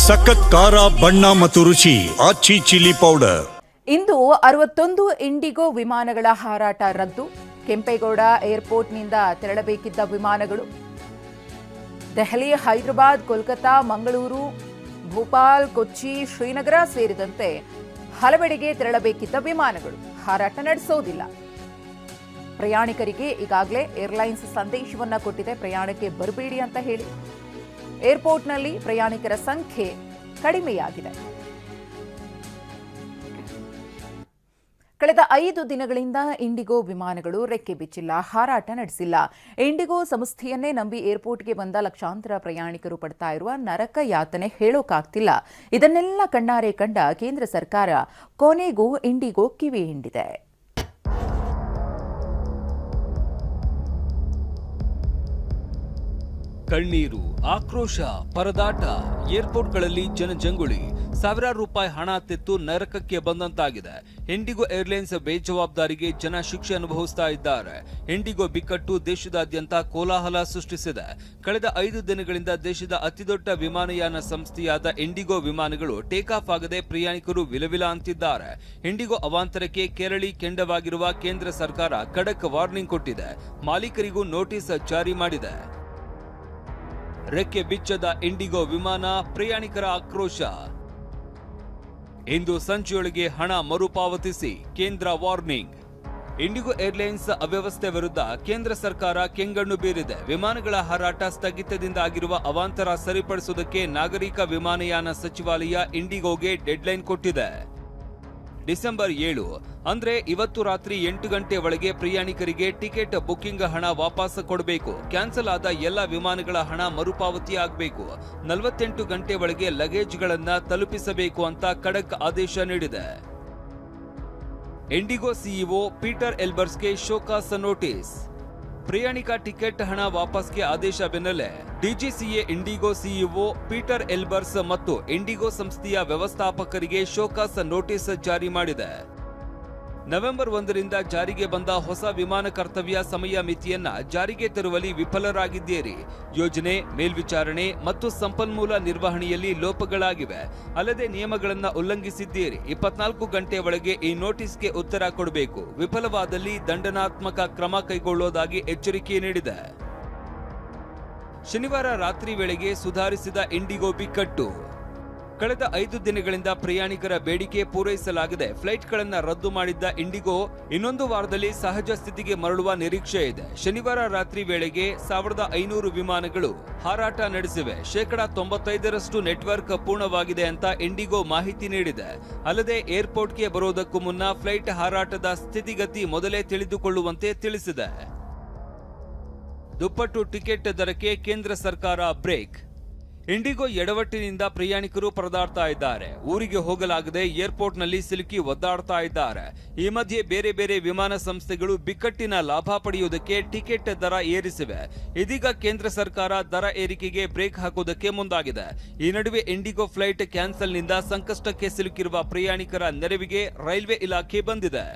ಸಖತ್ ಖಾರ ಬಣ್ಣ ಮತ್ತು ರುಚಿ ಆಚಿ ಚಿಲ್ಲಿ ಪೌಡರ್. ಇಂದು 61 ಇಂಡಿಗೋ ವಿಮಾನಗಳ ಹಾರಾಟ ರದ್ದು. ಕೆಂಪೇಗೌಡ ಏರ್ಪೋರ್ಟ್ನಿಂದ ತೆರಳಬೇಕಿದ್ದ ವಿಮಾನಗಳು ದೆಹಲಿ, ಹೈದರಾಬಾದ್, ಕೋಲ್ಕತಾ, ಮಂಗಳೂರು, ಭೋಪಾಲ್, ಕೊಚ್ಚಿ, ಶ್ರೀನಗರ ಸೇರಿದಂತೆ ಹಲವೆಡೆಗೆ ತೆರಳಬೇಕಿದ್ದ ವಿಮಾನಗಳು ಹಾರಾಟ ನಡೆಸೋದಿಲ್ಲ. ಪ್ರಯಾಣಿಕರಿಗೆ ಈಗಾಗಲೇ ಏರ್ಲೈನ್ಸ್ ಸಂದೇಶವನ್ನ ಕೊಟ್ಟಿದೆ, ಪ್ರಯಾಣಕ್ಕೆ ಬರಬೇಡಿ ಅಂತ ಹೇಳಿ. ಏರ್ಪೋರ್ಟ್ನಲ್ಲಿ ಪ್ರಯಾಣಿಕರ ಸಂಖ್ಯೆ ಕಡಿಮೆಯಾಗಿದೆ. ಕಳೆದ 5 ದಿನಗಳಿಂದ ಇಂಡಿಗೋ ವಿಮಾನಗಳು ರೆಕ್ಕೆ ಬಿಚ್ಚಿಲ್ಲ, ಹಾರಾಟ ನಡೆಸಿಲ್ಲ. ಇಂಡಿಗೋ ಸಂಸ್ಥೆಯನ್ನೇ ನಂಬಿ ಏರ್ಪೋರ್ಟ್ಗೆ ಬಂದ ಲಕ್ಷಾಂತರ ಪ್ರಯಾಣಿಕರು ಪಡ್ತಾ ಇರುವ ನರಕ ಯಾತನೆ ಹೇಳೋಕಾಗ್ತಿಲ್ಲ. ಇದನ್ನೆಲ್ಲ ಕಣ್ಣಾರೆ ಕಂಡ ಕೇಂದ್ರ ಸರ್ಕಾರ ಕೊನೆಗೂ ಇಂಡಿಗೋ ಕಿವಿ ಹಿಂಡಿದೆ. ಕಣ್ಣೀರು, ಆಕ್ರೋಶ, ಪರದಾಟ, ಏರ್ಪೋರ್ಟ್ಗಳಲ್ಲಿ ಜನಜಂಗುಳಿ, ಸಾವಿರಾರು ರೂಪಾಯಿ ಹಣ ತೆತ್ತು ನರಕಕ್ಕೆ ಬಂದಂತಾಗಿದೆ. ಇಂಡಿಗೋ ಏರ್ಲೈನ್ಸ್ ಬೇಜವಾಬ್ದಾರಿಗೆ ಜನ ಶಿಕ್ಷೆ ಅನುಭವಿಸ್ತಾ ಇದ್ದಾರೆ. ಇಂಡಿಗೋ ಬಿಕ್ಕಟ್ಟು ದೇಶದಾದ್ಯಂತ ಕೋಲಾಹಲ ಸೃಷ್ಟಿಸಿದೆ. ಕಳೆದ 5 ದಿನಗಳಿಂದ ದೇಶದ ಅತಿದೊಡ್ಡ ವಿಮಾನಯಾನ ಸಂಸ್ಥೆಯಾದ ಇಂಡಿಗೋ ವಿಮಾನಗಳು ಟೇಕ್ ಆಫ್ ಆಗದೆ ಪ್ರಯಾಣಿಕರು ವಿಲವಿಲ ಅಂತಿದ್ದಾರೆ. ಇಂಡಿಗೋ ಅವಾಂತರಕ್ಕೆ ಕೆರಳಿ ಕೆಂಡವಾಗಿರುವ ಕೇಂದ್ರ ಸರ್ಕಾರ ಖಡಕ್ ವಾರ್ನಿಂಗ್ ಕೊಟ್ಟಿದೆ. ಮಾಲೀಕರಿಗೂ ನೋಟಿಸ್ ಜಾರಿ ಮಾಡಿದೆ. ರೆಕ್ಕೆ ಬಿಚ್ಚದ ಇಂಡಿಗೋ ವಿಮಾನ, ಪ್ರಯಾಣಿಕರ ಆಕ್ರೋಶ. ಇಂದು ಸಂಜೆಯೊಳಗೆ ಹಣ ಮರುಪಾವತಿಸಿ, ಕೇಂದ್ರ ವಾರ್ನಿಂಗ್. ಇಂಡಿಗೋ ಏರ್ಲೈನ್ಸ್ ಅವ್ಯವಸ್ಥೆ ವಿರುದ್ಧ ಕೇಂದ್ರ ಸರ್ಕಾರ ಕೆಂಗಣ್ಣು ಬೀರಿದೆ. ವಿಮಾನಗಳ ಹಾರಾಟ ಸ್ಥಗಿತದಿಂದ ಆಗಿರುವ ಅವಾಂತರ ಸರಿಪಡಿಸುವುದಕ್ಕೆ ನಾಗರಿಕ ವಿಮಾನಯಾನ ಸಚಿವಾಲಯ ಇಂಡಿಗೋಗೆ ಡೆಡ್ಲೈನ್ ಕೊಟ್ಟಿದೆ. ಡಿಸೆಂಬರ್ 7 ಅಂದ್ರೆ ಇವತ್ತು ರಾತ್ರಿ 8 ಗಂಟೆ ಒಳಗೆ ಪ್ರಯಾಣಿಕರಿಗೆ ಟಿಕೆಟ್ ಬುಕಿಂಗ್ ಹಣ ವಾಪಸ್ ಕೊಡಬೇಕು. ಕ್ಯಾನ್ಸಲ್ ಆದ ಎಲ್ಲ ವಿಮಾನಗಳ ಹಣ ಮರುಪಾವತಿ ಆಗಬೇಕು. 48 ಗಂಟೆ ಒಳಗೆ ಲಗೇಜ್ಗಳನ್ನ ತಲುಪಿಸಬೇಕು ಅಂತ ಖಡಕ್ ಆದೇಶ ನೀಡಿದೆ. ಇಂಡಿಗೋ ಸಿಇಒ ಪೀಟರ್ ಎಲ್ಬರ್ಸ್ಗೆ ಶೋಕಾಸ್ ನೋಟಿಸ್. ಪ್ರಯಾಣಿಕ ಟಿಕೆಟ್ ಹಣ ವಾಪಸ್ಗೆ ಆದೇಶ ಬೆನ್ನಲ್ಲೇ DGCA IndiGo CEO Peter Elbers ಮತ್ತು ಇಂಡಿಗೋ ಸಂಸ್ಥೆಯ ವ್ಯವಸ್ಥಾಪಕರಿಗೆ ಶೋಕಾಸ್ ನೋಟಿಸ್ ಜಾರಿ ಮಾಡಿದೆ. ನವೆಂಬರ್ 1ರಿಂದ ಜಾರಿಗೆ ಬಂದ ಹೊಸ ವಿಮಾನ ಕರ್ತವ್ಯ ಸಮಯ ಮಿತಿಯನ್ನ ಜಾರಿಗೆ ತರುವಲ್ಲಿ ವಿಫಲರಾಗಿದ್ದೀರಿ. ಯೋಜನೆ, ಮೇಲ್ವಿಚಾರಣೆ ಮತ್ತು ಸಂಪನ್ಮೂಲ ನಿರ್ವಹಣೆಯಲ್ಲಿ ಲೋಪಗಳಾಗಿವೆ. ಅಲ್ಲದೆ ನಿಯಮಗಳನ್ನು ಉಲ್ಲಂಘಿಸಿದ್ದೀರಿ. 24 ಗಂಟೆ ಒಳಗೆ ಈ ನೋಟಿಸ್ಗೆ ಉತ್ತರ ಕೊಡಬೇಕು. ವಿಫಲವಾದಲ್ಲಿ ದಂಡನಾತ್ಮಕ ಕ್ರಮ ಕೈಗೊಳ್ಳುವುದಾಗಿ ಎಚ್ಚರಿಕೆ ನೀಡಿದೆ. ಶನಿವಾರ ರಾತ್ರಿ ವೇಳೆಗೆ ಸುಧಾರಿಸಿದ ಇಂಡಿಗೋ ಬಿಕ್ಕಟ್ಟು. ಕಳೆದ 5 ದಿನಗಳಿಂದ ಪ್ರಯಾಣಿಕರ ಬೇಡಿಕೆ ಪೂರೈಸಲಾಗದೆ ಫ್ಲೈಟ್ಗಳನ್ನು ರದ್ದು ಮಾಡಿದ್ದ ಇಂಡಿಗೋ ಇನ್ನೊಂದು ವಾರದಲ್ಲಿ ಸಹಜ ಸ್ಥಿತಿಗೆ ಮರಳುವ ನಿರೀಕ್ಷೆ ಇದೆ. ಶನಿವಾರ ರಾತ್ರಿ ವೇಳೆಗೆ 1500 ವಿಮಾನಗಳು ಹಾರಾಟ ನಡೆಸಿವೆ. 95% ನೆಟ್ವರ್ಕ್ ಪೂರ್ಣವಾಗಿದೆ ಅಂತ ಇಂಡಿಗೋ ಮಾಹಿತಿ ನೀಡಿದೆ. ಅಲ್ಲದೆ ಏರ್ಪೋರ್ಟ್ಗೆ ಬರೋದಕ್ಕೂ ಮುನ್ನ ಫ್ಲೈಟ್ ಹಾರಾಟದ ಸ್ಥಿತಿಗತಿ ಮೊದಲೇ ತಿಳಿದುಕೊಳ್ಳುವಂತೆ ತಿಳಿಸಿದೆ. ದುಪ್ಪಟ್ಟು ಟಿಕೆಟ್ ದರಕ್ಕೆ ಕೇಂದ್ರ ಸರ್ಕಾರ ಬ್ರೇಕ್. ಇಂಡಿಗೋ ಎಡವಟ್ಟಿನಿಂದ ಪ್ರಯಾಣಿಕರು ಪರದಾಡ್ತಾ ಇದ್ದಾರೆ. ಊರಿಗೆ ಹೋಗಲಾಗದೆ ಏರ್ಪೋರ್ಟ್ನಲ್ಲಿ ಸಿಲುಕಿ ಒದ್ದಾಡ್ತಾ ಇದ್ದಾರೆ. ಈ ಮಧ್ಯೆ ಬೇರೆ ಬೇರೆ ವಿಮಾನ ಸಂಸ್ಥೆಗಳು ಬಿಕ್ಕಟ್ಟಿನ ಲಾಭ ಪಡೆಯುವುದಕ್ಕೆ ಟಿಕೆಟ್ ದರ ಏರಿಸಿವೆ. ಇದೀಗ ಕೇಂದ್ರ ಸರ್ಕಾರ ದರ ಏರಿಕೆಗೆ ಬ್ರೇಕ್ ಹಾಕುವುದಕ್ಕೆ ಮುಂದಾಗಿದೆ. ಈ ನಡುವೆ ಇಂಡಿಗೋ ಫ್ಲೈಟ್ ಕ್ಯಾನ್ಸಲ್ನಿಂದ ಸಂಕಷ್ಟಕ್ಕೆ ಸಿಲುಕಿರುವ ಪ್ರಯಾಣಿಕರ ನೆರವಿಗೆ ರೈಲ್ವೆ ಇಲಾಖೆ ಬಂದಿದೆ.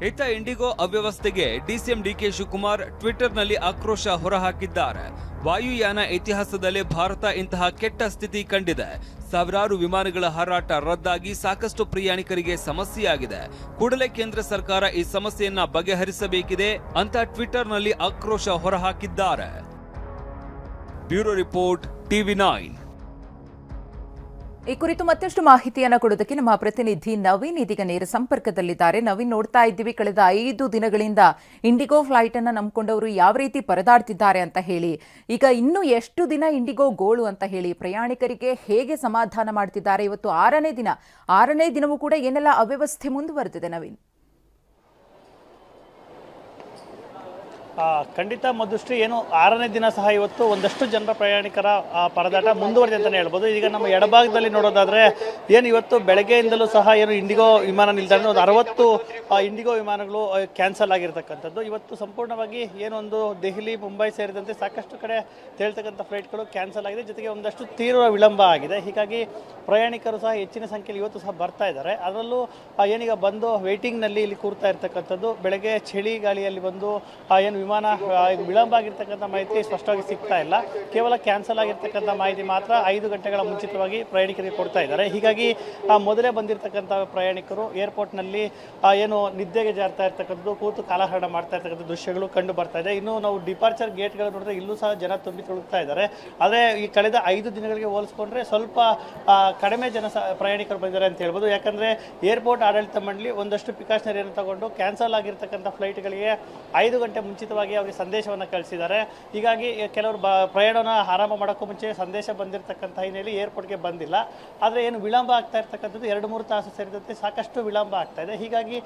ಇತ್ತ ಇಂಡಿಗೋ ಅವ್ಯವಸ್ಥೆಗೆ ಡಿಸಿಎಂ ಡಿಕೆ ಶಿವಕುಮಾರ್ ಟ್ವಿಟರ್ನಲ್ಲಿ ಆಕ್ರೋಶ ಹೊರಹಾಕಿದ್ದಾರೆ. ವಾಯುಯಾನ ಇತಿಹಾಸದಲ್ಲೇ ಭಾರತ ಇಂತಹ ಕೆಟ್ಟ ಸ್ಥಿತಿ ಕಂಡಿದೆ. ಸಾವಿರಾರು ವಿಮಾನಗಳ ಹಾರಾಟ ರದ್ದಾಗಿ ಸಾಕಷ್ಟು ಪ್ರಯಾಣಿಕರಿಗೆ ಸಮಸ್ಯೆಯಾಗಿದೆ. ಕೂಡಲೇ ಕೇಂದ್ರ ಸರ್ಕಾರ ಈ ಸಮಸ್ಯೆಯನ್ನ ಬಗೆಹರಿಸಬೇಕಿದೆ ಅಂತ ಟ್ವಿಟರ್ನಲ್ಲಿ ಆಕ್ರೋಶ ಹೊರಹಾಕಿದ್ದಾರೆ. Bureau report, TV9. ಈ ಕುರಿತು ಮತ್ತಷ್ಟು ಮಾಹಿತಿಯನ್ನು ಕೊಡೋದಕ್ಕೆ ನಮ್ಮ ಪ್ರತಿನಿಧಿ ನವೀನ್ ಇದೀಗ ನೇರ ಸಂಪರ್ಕದಲ್ಲಿದ್ದಾರೆ. ನವೀನ್, ನೋಡ್ತಾ ಇದ್ದೀವಿ ಕಳೆದ 5 ದಿನಗಳಿಂದ ಇಂಡಿಗೋ ಫ್ಲೈಟ್ ಅನ್ನು ನಂಬಿಕೊಂಡವರು ಯಾವ ರೀತಿ ಪರದಾಡ್ತಿದ್ದಾರೆ ಅಂತ ಹೇಳಿ. ಈಗ ಇನ್ನು ಎಷ್ಟು ದಿನ ಇಂಡಿಗೋ ಗೋಳು ಅಂತ ಹೇಳಿ ಪ್ರಯಾಣಿಕರಿಗೆ ಹೇಗೆ ಸಮಾಧಾನ ಮಾಡ್ತಿದ್ದಾರೆ? ಇವತ್ತು 6ನೇ ದಿನವೂ ಕೂಡ ಏನೆಲ್ಲ ಅವ್ಯವಸ್ಥೆ ಮುಂದುವರೆದಿದೆ ನವೀನ್? ಖಂಡಿತ ಮಧುಶ್ರೀ, ಏನು 6ನೇ ದಿನ ಸಹ ಇವತ್ತು ಒಂದಷ್ಟು ಜನರ ಪ್ರಯಾಣಿಕರ ಪರದಾಟ ಮುಂದುವರೆದಿದೆ ಅಂತಲೇ ಹೇಳ್ಬೋದು. ಈಗ ನಮ್ಮ ಎಡಭಾಗದಲ್ಲಿ ನೋಡೋದಾದರೆ ಏನು ಇವತ್ತು ಬೆಳಗ್ಗೆಯಿಂದಲೂ ಸಹ ಏನು ಇಂಡಿಗೋ ವಿಮಾನ ನಿಲ್ದಾಣ ಒಂದು 60 ಇಂಡಿಗೋ ವಿಮಾನಗಳು ಕ್ಯಾನ್ಸಲ್ ಆಗಿರ್ತಕ್ಕಂಥದ್ದು. ಇವತ್ತು ಸಂಪೂರ್ಣವಾಗಿ ಏನೊಂದು ದೆಹಲಿ, ಮುಂಬೈ ಸೇರಿದಂತೆ ಸಾಕಷ್ಟು ಕಡೆ ತೇಳ್ತಕ್ಕಂಥ ಫ್ಲೈಟ್ಗಳು ಕ್ಯಾನ್ಸಲ್ ಆಗಿದೆ. ಜೊತೆಗೆ ಒಂದಷ್ಟು ತೀವ್ರ ವಿಳಂಬ ಆಗಿದೆ. ಹೀಗಾಗಿ ಪ್ರಯಾಣಿಕರು ಸಹ ಹೆಚ್ಚಿನ ಸಂಖ್ಯೆಯಲ್ಲಿ ಇವತ್ತು ಸಹ ಬರ್ತಾ ಇದ್ದಾರೆ. ಅದರಲ್ಲೂ ಏನೀಗ ಬಂದು ವೇಟಿಂಗ್ನಲ್ಲಿ ಇಲ್ಲಿ ಕೂರ್ತಾ ಇರ್ತಕ್ಕಂಥದ್ದು ಬೆಳಗ್ಗೆ ಚಳಿ ಗಾಳಿಯಲ್ಲಿ ಬಂದು ಏನು ವಿಮಾನ ವಿಳಂಬ ಆಗಿರ್ತಕ್ಕಂಥ ಮಾಹಿತಿ ಸ್ಪಷ್ಟವಾಗಿ ಸಿಗ್ತಾ ಇಲ್ಲ. ಕೇವಲ ಕ್ಯಾನ್ಸಲ್ ಆಗಿರ್ತಕ್ಕಂಥ ಮಾಹಿತಿ ಮಾತ್ರ 5 ಗಂಟೆಗಳ ಮುಂಚಿತವಾಗಿ ಪ್ರಯಾಣಿಕರಿಗೆ ಕೊಡ್ತಾ ಇದ್ದಾರೆ. ಹೀಗಾಗಿ ಮೊದಲೇ ಬಂದಿರತಕ್ಕಂಥ ಪ್ರಯಾಣಿಕರು ಏರ್ಪೋರ್ಟ್ನಲ್ಲಿ ಏನು ನಿದ್ದೆಗೆ ಜಾರ್ತಾ ಇರ್ತಕ್ಕಂಥದ್ದು, ಕೂತು ಕಾಲಹರಣ ಮಾಡ್ತಾ ಇರ್ತಕ್ಕಂಥ ದೃಶ್ಯಗಳು ಕಂಡು ಬರ್ತಾ ಇದೆ. ಇನ್ನು ನಾವು ಡಿಪಾರ್ಚರ್ ಗೇಟ್ಗಳು ನೋಡಿದ್ರೆ ಇಲ್ಲೂ ಸಹ ಜನ ತುಂಬಿ ತುಳುಕ್ತಾ ಇದ್ದಾರೆ. ಆದರೆ ಈ ಕಳೆದ 5 ದಿನಗಳಿಗೆ ಹೋಲಿಸ್ಕೊಂಡ್ರೆ ಸ್ವಲ್ಪ ಕಡಿಮೆ ಪ್ರಯಾಣಿಕರು ಬಂದಿದ್ದಾರೆ ಅಂತ ಹೇಳ್ಬೋದು. ಯಾಕಂದರೆ ಏರ್ಪೋರ್ಟ್ ಆಡಳಿತ ಮಂಡಳಿ ಒಂದಷ್ಟು ಪ್ರಿಕಾಷನರಿಯನ್ನು ತಗೊಂಡು ಕ್ಯಾನ್ಸಲ್ ಆಗಿರ್ತಕ್ಕಂಥ ಫ್ಲೈಟ್ಗಳಿಗೆ 5 ಗಂಟೆ ಮುಂಚಿತವಾಗಿ ಅವರಿಗೆ ಸಂದೇಶವನ್ನು ಕಳಿಸಿದ್ದಾರೆ. ಹೀಗಾಗಿ ಕೆಲವರು ಪ್ರಯಾಣವನ್ನು ಆರಂಭ ಮಾಡೋಕ್ಕೂ ಮುಂಚೆ ಸಂದೇಶ ಬಂದಿರತಕ್ಕಂಥ ಹಿನ್ನೆಲೆಯಲ್ಲಿ ಏರ್ಪೋರ್ಟ್ಗೆ ಬಂದಿಲ್ಲ. ಆದರೆ ಏನು ವಿಳಂಬ ಆಗ್ತಾ ಇರ್ತಕ್ಕಂಥದ್ದು 2-3 ತಾಸು ಸೇರಿದಂತೆ ಸಾಕಷ್ಟು ವಿಳಂಬ ಆಗ್ತಾ ಇದೆ. ಹೀಗಾಗಿ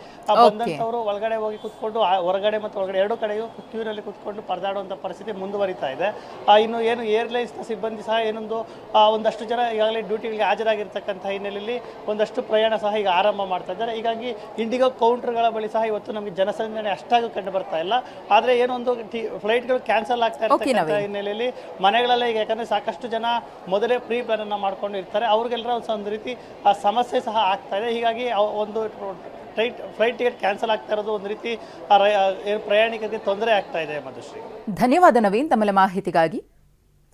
ಬಂದಂಥವರು ಒಳಗಡೆ ಹೋಗಿ ಕೂತ್ಕೊಂಡು ಹೊರಗಡೆ ಮತ್ತು ಒಳಗಡೆ ಎರಡು ಕಡೆಯೂ ಕ್ಯೂನಲ್ಲಿ ಕೂತ್ಕೊಂಡು ಪರದಾಡುವಂಥ ಪರಿಸ್ಥಿತಿ ಮುಂದುವರಿತಾ ಇದೆ. ಇನ್ನು ಏನು ಏರ್ಲೈನ್ಸ್ನ ಸಿಬ್ಬಂದಿ ಸಹ ಒಂದಷ್ಟು ಜನ ಈಗಾಗಲೇ ಡ್ಯೂಟಿಗಳಿಗೆ ಹಾಜರಾಗಿರ್ತಕ್ಕಂಥ ಹಿನ್ನೆಲೆಯಲ್ಲಿ ಒಂದಷ್ಟು ಪ್ರಯಾಣ ಸಹ ಈಗ ಆರಂಭ ಮಾಡ್ತಾ ಇದ್ದಾರೆ. ಹೀಗಾಗಿ ಇಂಡಿಗೋ ಕೌಂಟರ್ಗಳ ಬಳಿ ಸಹ ಇವತ್ತು ನಮಗೆ ಜನಸಂದಣಿ ಅಷ್ಟಾಗಿ ಕಂಡು ಬರ್ತಾ ಇಲ್ಲ. ಆದರೆ ಏನೊಂದು ಫ್ಲೈಟ್ಗಳು ಕ್ಯಾನ್ಸಲ್ ಆಗ್ತಾ ಇರ್ತಕ್ಕಂಥ ಹಿನ್ನೆಲೆಯಲ್ಲಿ ಮನೆಗಳಲ್ಲೇ ಈಗ, ಯಾಕಂದರೆ ಸಾಕಷ್ಟು ಜನ ಮೊದಲೇ ಪ್ರೀ ಪ್ಲಾನ್ ಅನ್ನು ಮಾಡ್ಕೊಂಡು ಇರ್ತಾರೆ, ಅವ್ರಿಗೆಲ್ಲರ ಒಂದು ರೀತಿ ಸಮಸ್ಯೆ ಸಹ ಆಗ್ತಾ ಇದೆ. ಹೀಗಾಗಿ ಒಂದು ಫ್ಲೈಟ್ ಟಿಕೆಟ್ ಕ್ಯಾನ್ಸಲ್ ಆಗ್ತಾ ಇರೋದು ಒಂದು ರೀತಿ ಪ್ರಯಾಣಿಕರಿಗೆ ತೊಂದರೆ ಆಗ್ತಾ ಇದೆ. ಮಧುಶ್ರೀ, ಧನ್ಯವಾದ ನವೀನ್ ತಮ್ಮ ಮಾಹಿತಿಗಾಗಿ.